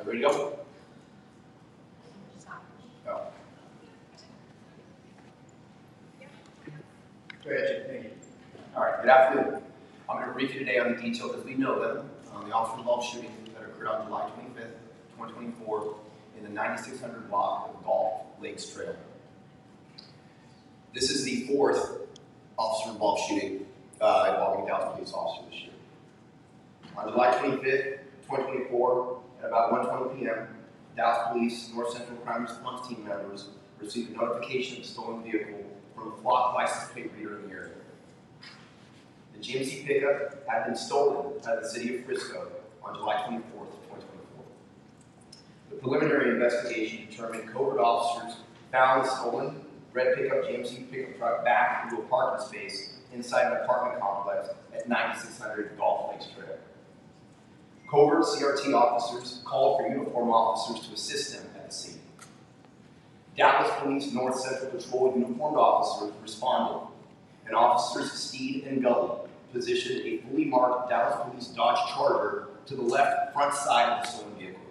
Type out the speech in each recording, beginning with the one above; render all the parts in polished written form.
You ready to go? Oh. Go ahead, Chip. Thank you. All right, good afternoon. I'm going to brief you today on the details as we know them on the officer-involved shooting that occurred on July 25th, 2024 in the 9600 block of Gulf Lakes Trail. This is the fourth officer-involved shooting involving a Dallas police officer this year. On July 25th, 2024, at about 1:20 p.m., Dallas Police North Central Crime Response Team members received a notification of a stolen vehicle from a flock license plate reader in the area. The GMC pickup had been stolen out of the city of Frisco on July 24th, 2024. The preliminary investigation determined covert officers found the stolen red pickup GMC pickup truck back into a parking space inside an apartment complex at 9600 Gulf Lakes Trail. Covert CRT officers called for uniformed officers to assist them at the scene. Dallas Police North Central Patrol uniformed officers responded, and officers Steed and Gully positioned a fully marked Dallas Police Dodge Charger to the left front side of the stolen vehicle.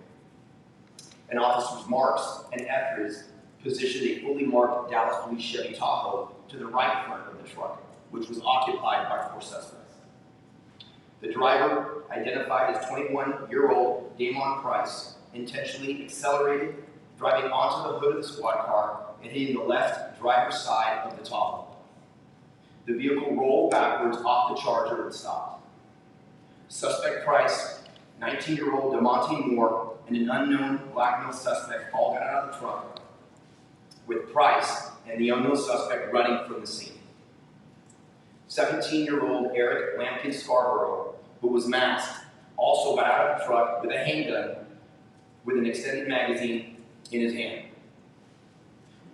And officers Marks and Etheridge positioned a fully marked Dallas Police Chevy Tahoe to the right front of the truck, which was occupied by 4 suspects. The driver, identified as 21-year-old Damon Price, intentionally accelerated, driving onto the hood of the squad car and hitting the left driver's side of the Tahoe. The vehicle rolled backwards off the Charger and stopped. Suspect Price, 19-year-old DeMonte Moore, and an unknown black male suspect all got out of the truck, with Price and the unknown suspect running from the scene. 17-year-old Eric Lampkin Scarborough, who was masked, also got out of the truck with a handgun with an extended magazine in his hand.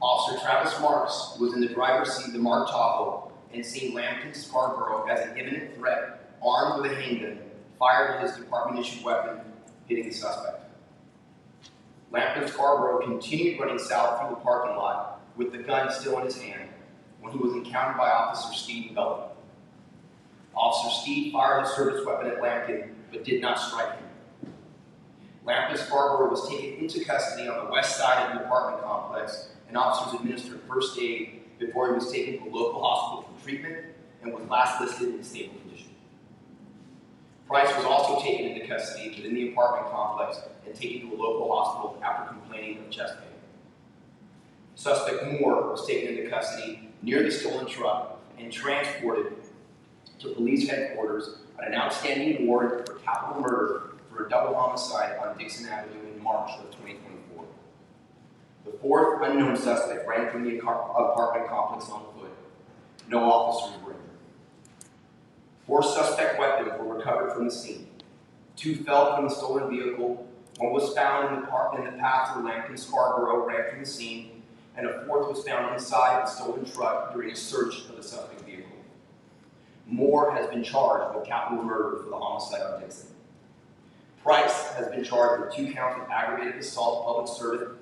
Officer Travis Marks was in the driver's seat of the marked Tahoe and seen Lampkin Scarborough as an imminent threat, armed with a handgun, fired his department-issued weapon, hitting the suspect. Lampkin Scarborough continued running south through the parking lot with the gun still in his hand when he was encountered by Officer Steed and Gully. Officer Steed fired his service weapon at Lampkin, but did not strike him. Lampkin Scarborough was taken into custody on the west side of the apartment complex, and officers administered first aid before he was taken to a local hospital for treatment and was last listed in stable condition. Price was also taken into custody within the apartment complex and taken to a local hospital after complaining of chest pain. Suspect Moore was taken into custody near the stolen truck and transported to police headquarters on an outstanding warrant for capital murder for a double homicide on Dixon Avenue in March of 2024. The fourth unknown suspect ran from the apartment complex on foot. No officers were injured. 4 suspect weapons were recovered from the scene. 2 fell from the stolen vehicle. 1 was found in the path where Lampkin Scarborough ran from the scene, and a 4th was found inside the stolen truck during a search of the suspect vehicle. Moore has been charged with capital murder for the homicide on Dixon. Price has been charged with 2 counts of aggravated assault of public servant,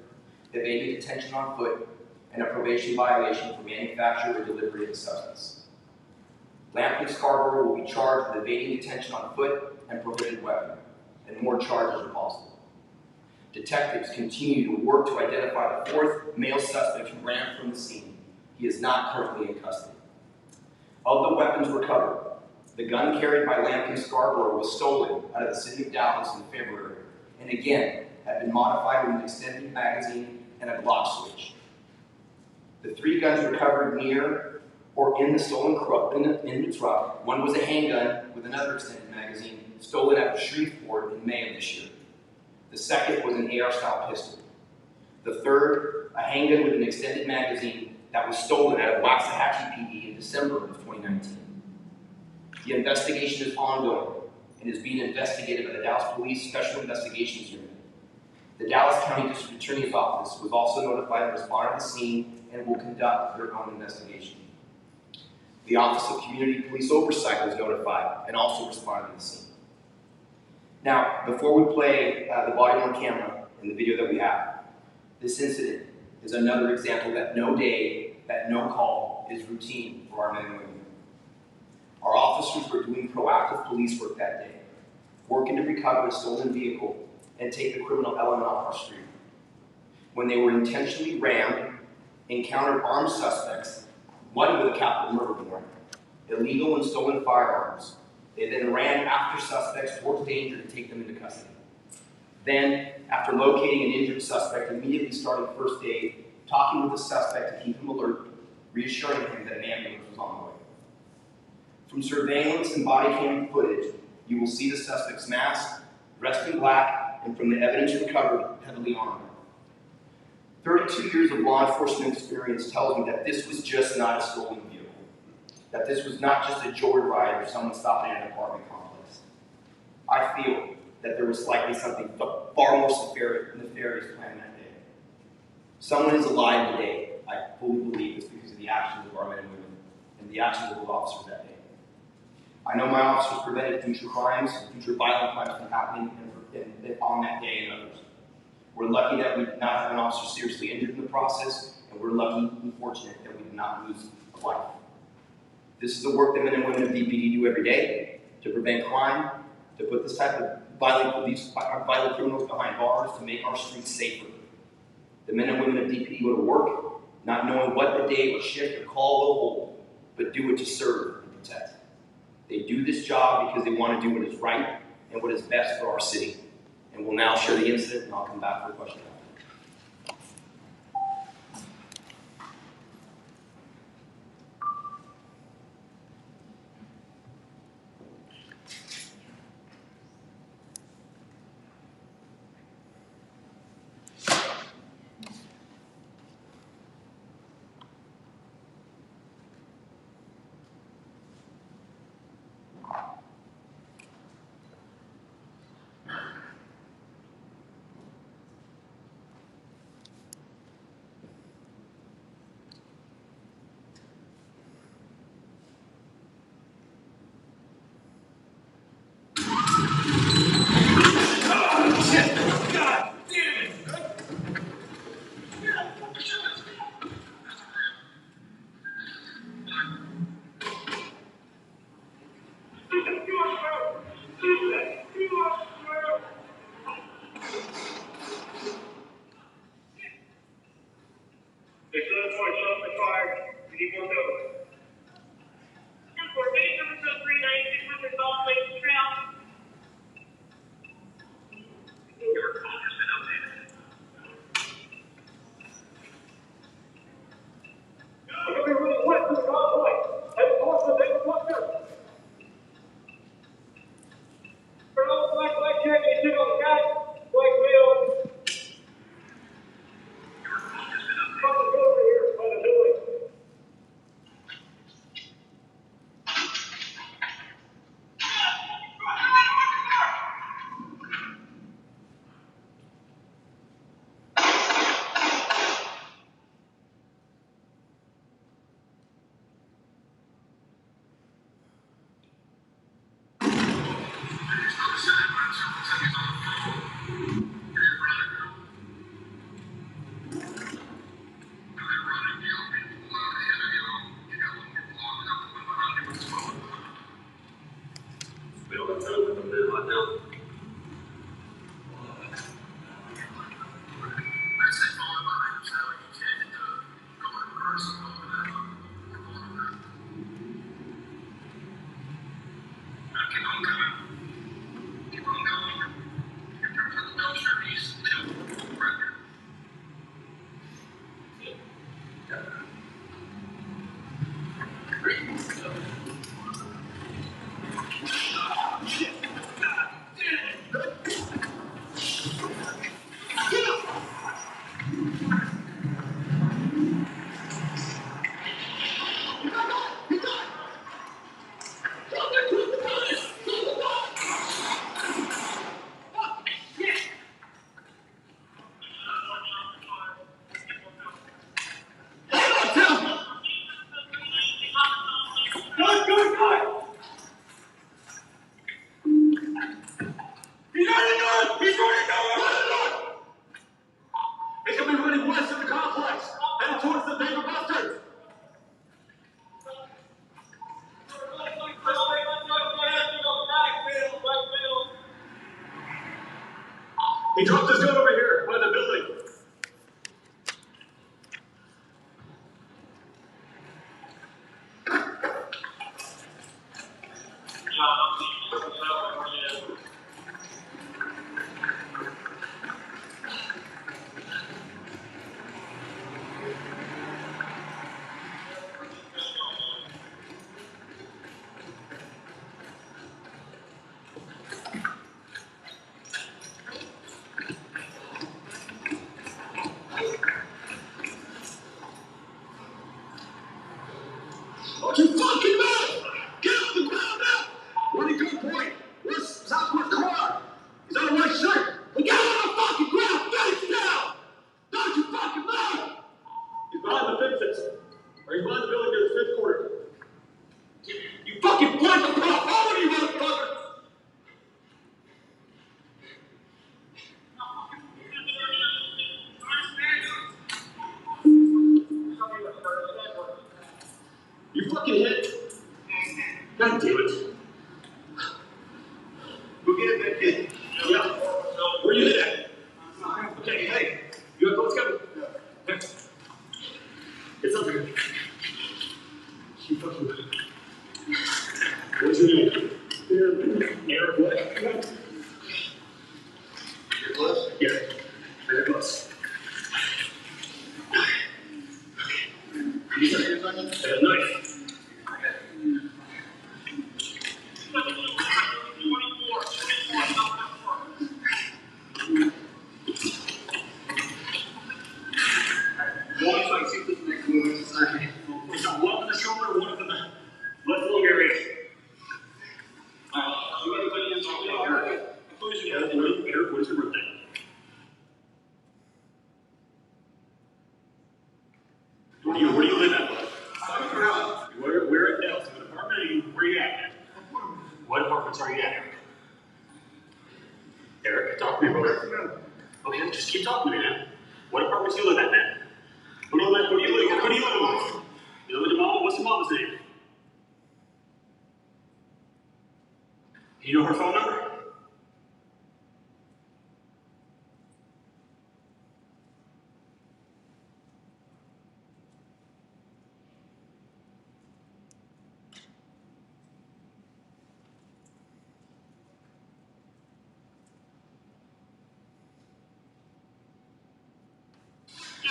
evading detention on foot, and a probation violation for manufacture or delivery of the substance. Lampkin Scarborough will be charged with evading detention on foot and prohibited weapon, and more charges are possible. Detectives continue to work to identify the 4th male suspect who ran from the scene. He is not currently in custody. Of the weapons recovered, the gun carried by Lampkin Scarborough was stolen out of the city of Dallas in February, and again had been modified with an extended magazine and a Glock switch. The 3 guns recovered near or in the stolen in the truck. 1 was a handgun with another extended magazine stolen out of Shreveport in May of this year. The 2nd was an AR-style pistol. The 3rd, a handgun with an extended magazine that was stolen out of Waxahachie PD in December of 2019. The investigation is ongoing and is being investigated by the Dallas Police Special Investigations Unit. The Dallas County District Attorney's Office was also notified and responded to the scene and will conduct their own investigation. The Office of Community Police Oversight was notified and also responded to the scene. Now, before we play the body-worn camera and the video that we have, this incident is another example that no day, that no call is routine for our men and women. Our officers were doing proactive police work that day, working to recover a stolen vehicle and take the criminal element off our street. When they were intentionally rammed, encountered armed suspects, one with a capital murder warrant, illegal and stolen firearms. They then ran after suspects towards danger to take them into custody. Then, after locating an injured suspect, immediately started first aid, talking with the suspect to keep him alert, reassuring him that an ambulance was on the way. From surveillance and body cam footage, you will see the suspect's mask, dressed in black, and from the evidence recovered, heavily armed. 32 years of law enforcement experience tells me that this was just not a stolen vehicle, that this was not just a joyride or someone stopping at an apartment complex. I feel that there was likely something far more nefarious planned that day. Someone is alive today. I fully believe it's because of the actions of our men and women and the actions of those officers that day. I know my officers prevented future crimes and future violent crimes from happening on that day and others. We're lucky that we did not have an officer seriously injured in the process, and we're lucky and fortunate that we did not lose a life. This is the work that men and women of DPD do every day to prevent crime, to put this type of violent criminals behind bars, to make our streets safer. The men and women of DPD go to work, not knowing what the day or shift or call will hold, but do it to serve and protect. They do this job because they want to do what is right and what is best for our city. And we'll now share the incident, and I'll come back for a question. Don't you fucking move! Get off the ground now! What a good point! Where's Southwest Corner? He's on a white shirt! Well, get on the fucking ground! Face down! Don't you fucking move! He's behind the fences. Or he's behind the building near the fifth quarter. You fucking blind the pop! Hold on, you motherfucker! You fucking hit! God damn it. Go get it, that kid. Yeah. Where you hit at? Okay, hey. You have those coming? Yeah. It's up here. You fucking. What's your name? Eric what? Your gloves? Yeah. Your gloves. You got yours on you? A knife. It's got one in the shoulder, one in the left lung area. Eric, what is your birthday? Where do you live at? Where at Delta? What apartment are you? Where are you at? What apartments are you at? Eric, talk to me, brother. Okay, just keep talking to me, man. What apartments do you live at, man? Who do you live with? You live with your mom? What's your mom's name? You know her phone number?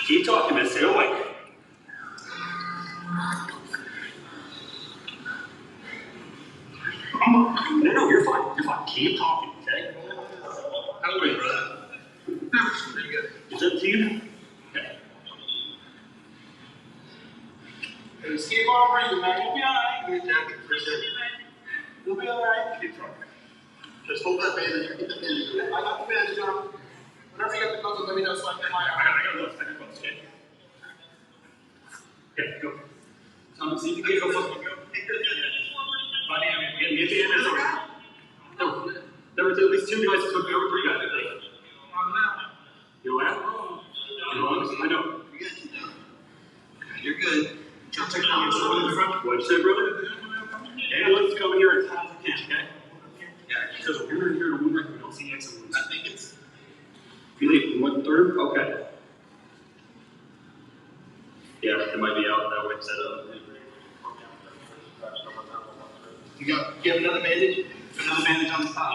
Keep talking, man. Stay awake. No, you're fine. You're fine. Keep talking, okay? How old are you, brother? Pretty good. Is that to you? Okay. Hey, just keep on breathing, man. You'll be alright. Good jacket. Appreciate it. You'll be alright. Keep talking. Just hold that bandage. Get the bandage. I got the bandage on. Whenever you have to go, let me know so I can hide. I got those. Okay. Okay, go. Tom, see if you can go. Go. Get the ambulance over. There were at least 2 guys who took me over 3 guys, I think. You laugh? I know. You're good. I'll take the front. What'd you say, brother? Ambulance coming here as fast as we can, okay? Yeah. Because we're here to Woodruff, we don't see exit wounds. I think it's. You leave 1/3? Okay. Yeah, it might be out that way set up. You have another bandage? Another bandage on the top.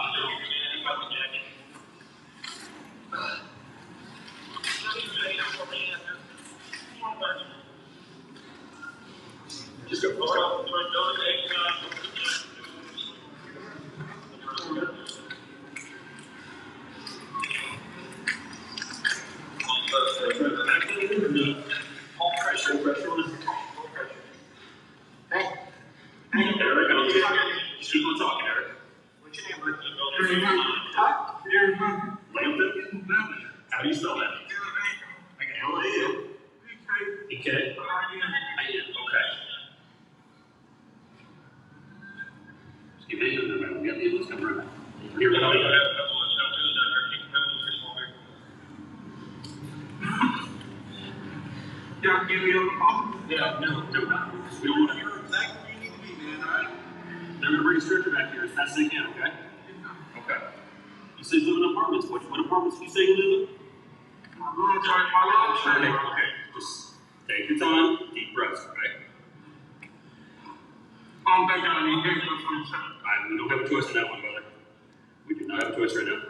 Just go. Let's go. Hey, Eric, I don't think just keep on talking, Eric. What's your name, Lampton? How do you spell that? Like L-A-M. E-K. I-N. Okay. Just keep hanging in there, man. We got the ambulance coming right now. Here we go. Yeah, give me a phone. Yeah, no, not. We don't want to. You're exactly where you need to be, man, alright? They're going to bring a stretcher back here as fast as they can, okay? Okay. You say you live in apartments. What apartments do you say you live in? Okay. Just take your time, deep breaths, okay? We don't have a choice on that one, brother. We do not have a choice right now.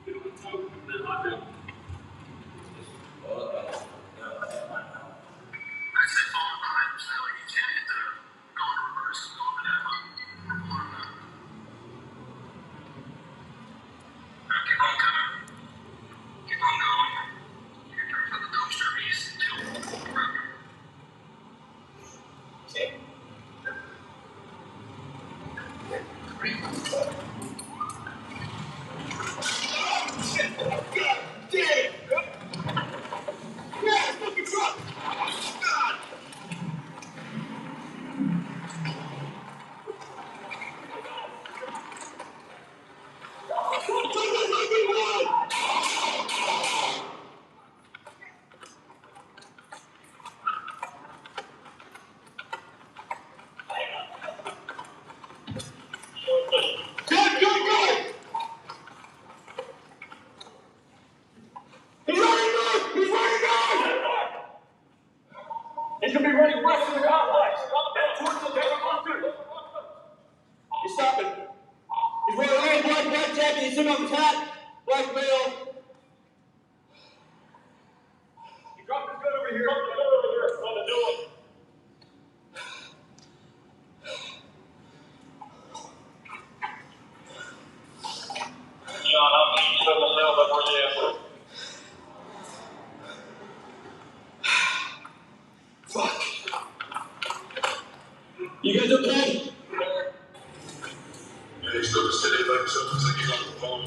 We don't have time. Blackmail! He dropped his gun over here. On the new one. John, I'm east of the cell that we're in. Fuck. You guys okay? Yeah, he's still just sitting like so. Looks like he's on the phone.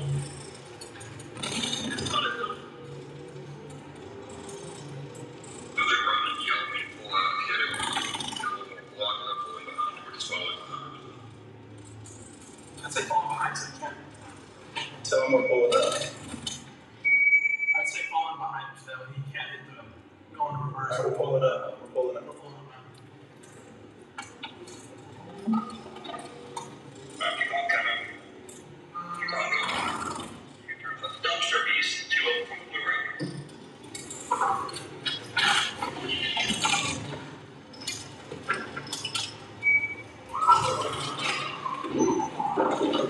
I'd say falling behind so you can. Tell him we're pulling up. I'd say falling behind so he can't hit the going to reverse. Alright, we're pulling up. We're pulling up. We're pulling up. Keep on coming. Keep on going. Dumpster east, 2 from Blue Road.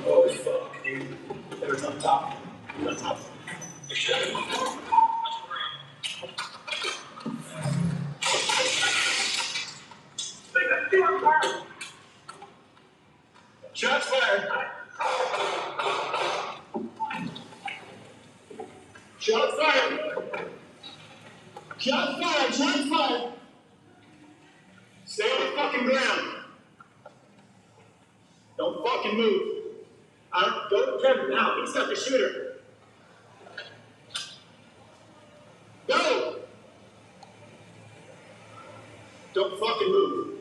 Holy fuck, dude. They were on top. On top. They should have. Shots fired. Shots fired. Shots fired. Shots fired. Stay on the fucking ground. Don't fucking move. Go to Kevin now. He's not the shooter. Go! Don't fucking move.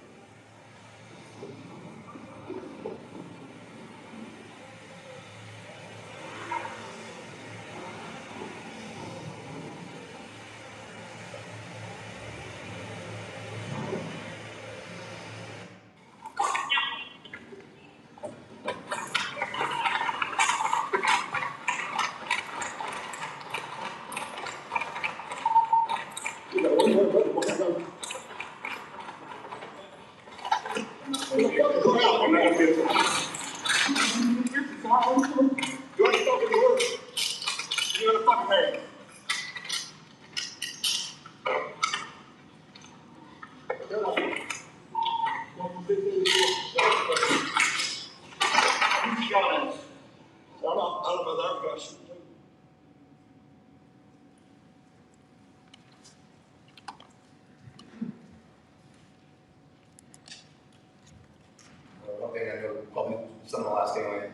One thing I know, probably some of the last anyway.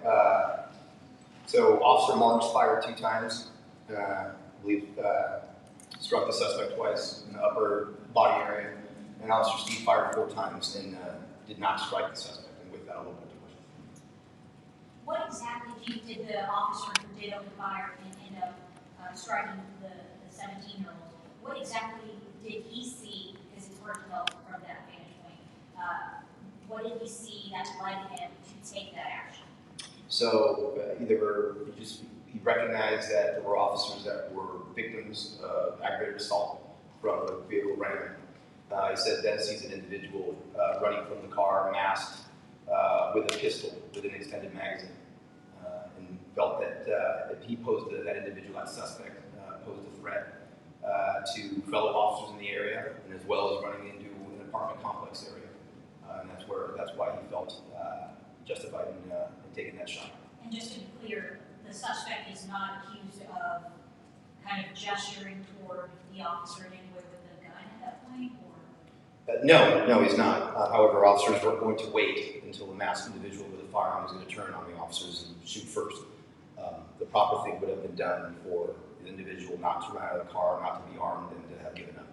So Officer Marks fired 2 times. I believe struck the suspect twice in the upper body area. And Officer Steve fired 4 times and did not strike the suspect. And with that, I'll open it to questions. What exactly did the officer who did open fire and end up striking the 17-year-old? What exactly did he see? Because it's hard to tell from that vantage point. What did he see that led him to take that action? So he recognized that there were officers that were victims of aggravated assault from a vehicle ramming. He said then sees an individual running from the car, masked, with a pistol with an extended magazine, and felt that if he posed that individual, that suspect, posed a threat to fellow officers in the area, and as well as running into an apartment complex area, and that's why he felt justified in taking that shot. And just to be clear, the suspect is not accused of kind of gesturing toward the officer in any way with a gun at that point, or? No, he's not. However, officers were going to wait until the masked individual with a firearm was going to turn on the officers and shoot first. The proper thing would have been done for the individual not to run out of the car, not to be armed, and to have given up.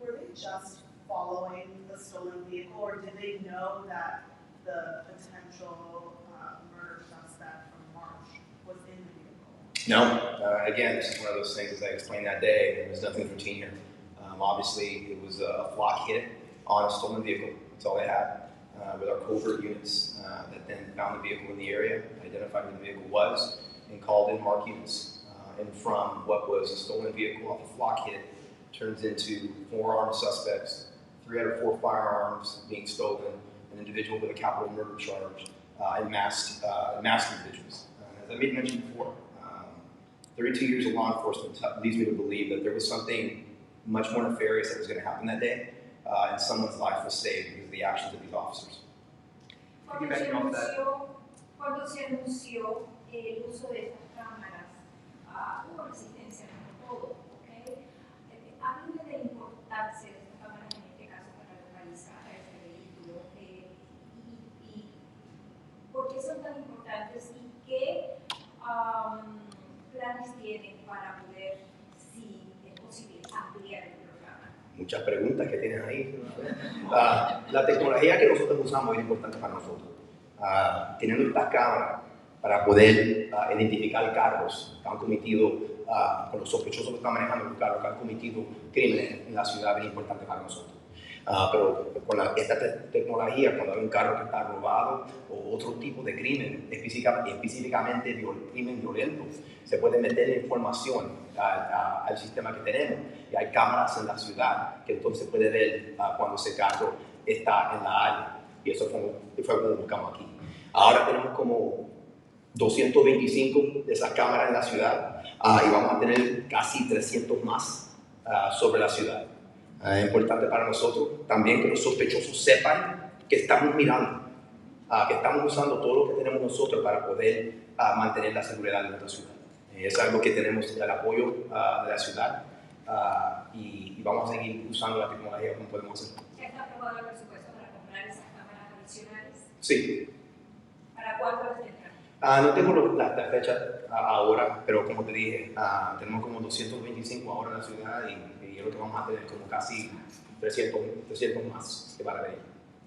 Were they just following the stolen vehicle, or did they know that the potential murder suspect from March was in the vehicle? No. Again, this is one of those things, as I explained that day, there was nothing routine here. Obviously, it was a flock hit on a stolen vehicle. That's all they had. With our covert units that then found the vehicle in the area, identified who the vehicle was, and called in MARC units. And from what was a stolen vehicle off a flock hit, turns into 4 armed suspects, 3 out of 4 firearms being stolen, an individual with a capital murder charge, and masked individuals. As I made mention before, 32 years of law enforcement leads me to believe that there was something much more nefarious that was going to happen that day, and someone's life was saved because of the actions of these officers. Cuando se anunció el uso de estas cámaras, hubo resistencia como todo, ¿ok? Háblame de la importancia de estas cámaras en este caso para localizar a este vehículo y por qué son tan importantes y qué planes tienen para poder, si es posible, ampliar el programa. Muchas preguntas que tienes ahí. La tecnología que nosotros usamos es importante para nosotros. Teniendo estas cámaras para poder identificar cargos que han cometido, con los sospechosos que están manejando los carros que han cometido crímenes en la ciudad, es importante para nosotros. Pero con esta tecnología, cuando hay un carro que está robado o otro tipo de crimen, específicamente crimen violento, se puede meter información al sistema que tenemos. Y hay cámaras en la ciudad que entonces puede ver cuando ese carro está en la área. Y eso fue como buscamos aquí. Ahora tenemos como 225 de esas cámaras en la ciudad y vamos a tener casi 300 más sobre la ciudad. Es importante para nosotros también que los sospechosos sepan que estamos mirando, que estamos usando todo lo que tenemos nosotros para poder mantener la seguridad de nuestra ciudad. Es algo que tenemos el apoyo de la ciudad y vamos a seguir usando la tecnología como podemos hacer. ¿Ya está aprobado el presupuesto para comprar esas cámaras adicionales? Sí. ¿Para cuándo las tendrán? No tengo la fecha ahora, pero como te dije, tenemos como 225 ahora en la ciudad y yo creo que vamos a tener como casi 300 más que van a venir.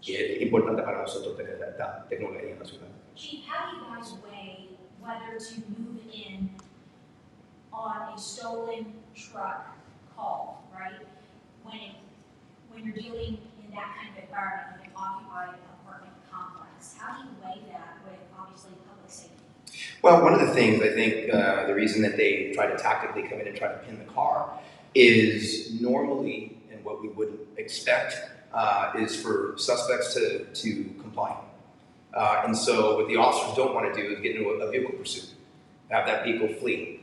Y es importante para nosotros tener esta tecnología en la ciudad. Chief, how do you guys weigh whether to move in on a stolen truck call, right? When you're dealing in that kind of environment, in an occupied apartment complex, how do you weigh that with obviously public safety? Well, one of the things I think the reason that they try to tactically come in and try to pin the car is normally, and what we would expect, is for suspects to comply. And so what the officers don't want to do is get into a vehicle pursuit, have that vehicle flee.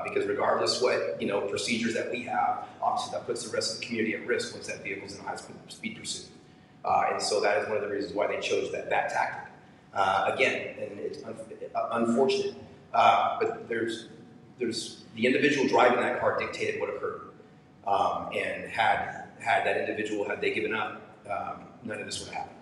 Because regardless what procedures that we have, obviously that puts the rest of the community at risk once that vehicle's in a high-speed pursuit. And so that is one of the reasons why they chose that tactic. Again, and it's unfortunate, but there's the individual driving that car dictated what occurred. And had that individual, had they given up, none of this would have happened.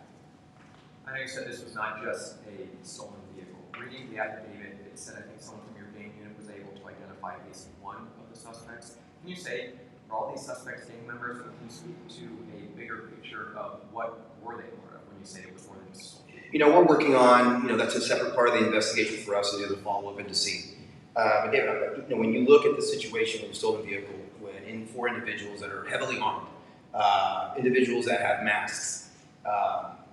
I know you said this was not just a stolen vehicle. Reading the affidavit, it said I think someone from your gang unit was able to identify at least one of the suspects. Can you say, are all these suspects gang members, or can you speak to a bigger picture of what were they part of when you say it was more than just stolen? We're working on, that's a separate part of the investigation for us to do the follow-up and to see. But David, when you look at the situation with a stolen vehicle, when four individuals that are heavily armed, individuals that have masks,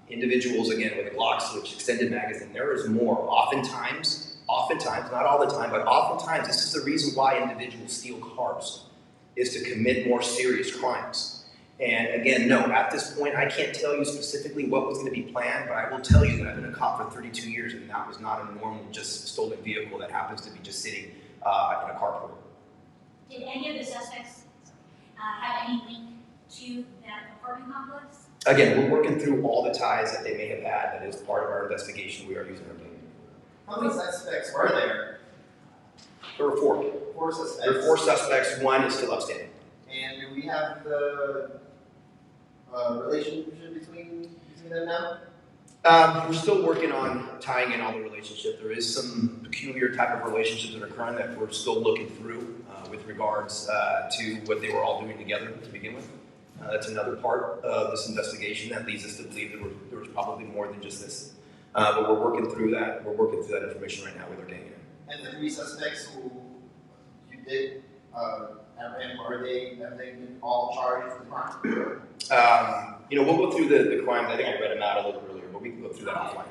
individuals, again, with a Glock switch, extended magazine, there is more. Oftentimes, not all the time, but oftentimes, this is the reason why individuals steal cars, is to commit more serious crimes. And again, no, at this point, I can't tell you specifically what was going to be planned, but I will tell you that I've been a cop for 32 years, and that was not a normal, just stolen vehicle that happens to be just sitting in a carport. Did any of the suspects have any link to that apartment complex? Again, we're working through all the ties that they may have had. That is part of our investigation. We are using our data. How many suspects were there? There were four. Four suspects. There were four suspects. One is still outstanding. And do we have the relationship between them now? We're still working on tying in all the relationships. There is some peculiar type of relationships that are occurring that we're still looking through with regards to what they were all doing together to begin with. That's another part of this investigation that leads us to believe that there was probably more than just this. But we're working through that. We're working through that information right now with our gang. And the three suspects who you did apprehend, have they been all charged with the crime? We'll go through the crimes. I think I read them out a little earlier, but we can go through that offline.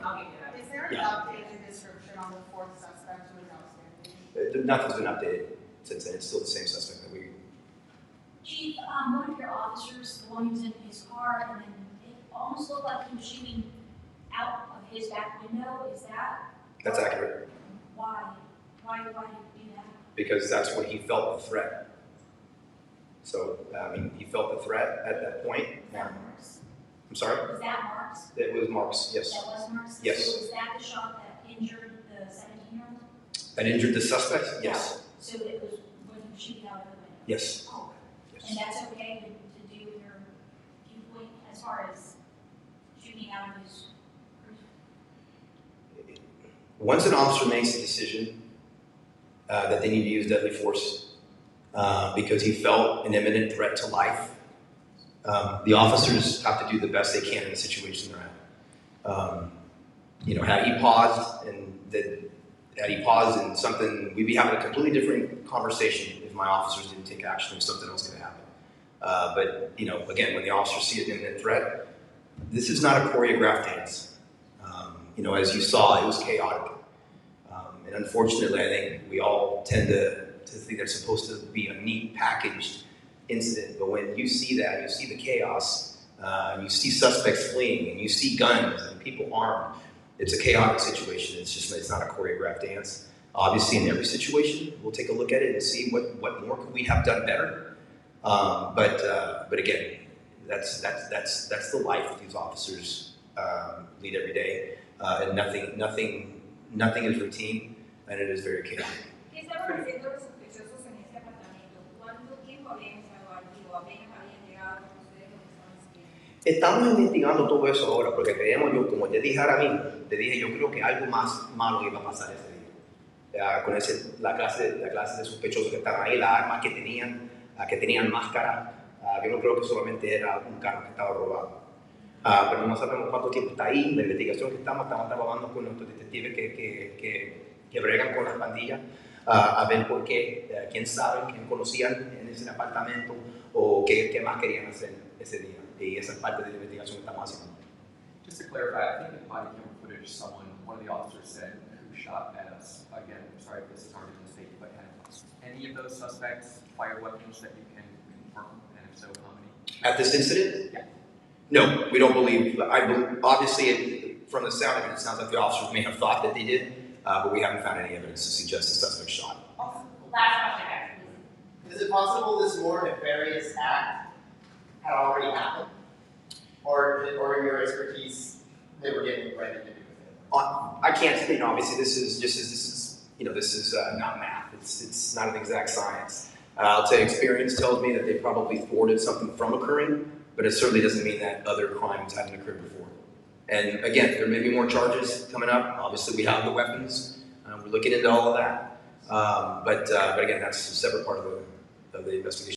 Is there an updated description on the fourth suspect who is outstanding? Nothing's been updated since then. It's still the same suspect that we. Chief, one of your officers, the one who was in his car, and then it almost looked like he was shooting out of his back window. Is that? That's accurate. Why? Why did you do that? because that's when he felt the threat. So, I mean, he felt the threat at that point. Was that Marks? I'm sorry? Was that Marks? It was Marks, yes. That was Marks? Yes. So was that the shot that injured the 17-year-old? And injured the suspect? Yes. So it was when he was shooting out of the window? Yes. Oh, and Yes. that's okay to do with your viewpoint as far as shooting out of his cruiser? Once an officer makes a decision that they need to use deadly force because he felt an imminent threat to life, the officers have to do the best they can in the situation they're in. You know, had he paused and something, we'd be having a completely different conversation if my officers didn't take action if something else could happen. But, you know, again, when the officers see an imminent threat, this is not a choreographed dance. You know, as you saw, it was chaotic. And unfortunately, I think we all tend to think they're supposed to be a neat, packaged incident. But when you see that, you see the chaos, you see suspects fleeing, and you see guns and people armed, it's a chaotic situation. It's not a choreographed dance. Obviously, in every situation, we'll take a look at it and see what more could we have done better. But again, that's the life that these officers lead every day, and nothing is routine, and it is very chaotic. ¿Qué estaban haciendo los sospechosos en ese apartamento? ¿Cuánto tiempo habían estado allí o apenas habían llegado cuando ustedes lo estaban siguiendo? Estamos investigando todo eso ahora, porque creemos, como te dije ahora mismo, yo creo que algo más malo iba a pasar ese día. Con la clase de sospechosos que estaban ahí, las armas que tenían máscara, yo no creo que solamente era un carro que estaba robado. Pero no sabemos cuánto tiempo está ahí. La investigación que estamos trabajando con nuestros detectives que bregan con las pandillas, a ver por qué, quién sabe, quién conocían en ese apartamento o qué más querían hacer ese día. Y esa es parte de la investigación que estamos haciendo. Just to clarify, I think in body camera footage, one of the officers said, who shot at us? Again, I'm sorry if this is already mistaken, but had any of those suspects fired weapons that you can confirm, and if so, how many? At this incident? Yeah. No, we don't believe. Obviously, from the sound of it, it sounds like the officers may have thought that they did, but we haven't found any evidence to suggest the suspect shot. Last question, guys, please. Is it possible this more nefarious act had already happened? Or your expertise, they were getting ready to do with it? I can't speak. Obviously, this is not math. It's not an exact science. I'll tell you, experience tells me that they probably thwarted something from occurring, but it certainly doesn't mean that other crimes hadn't occurred before. And again, there may be more charges coming up. Obviously, we have the weapons. We're looking into all of that. But again, that's a separate part of the investigation.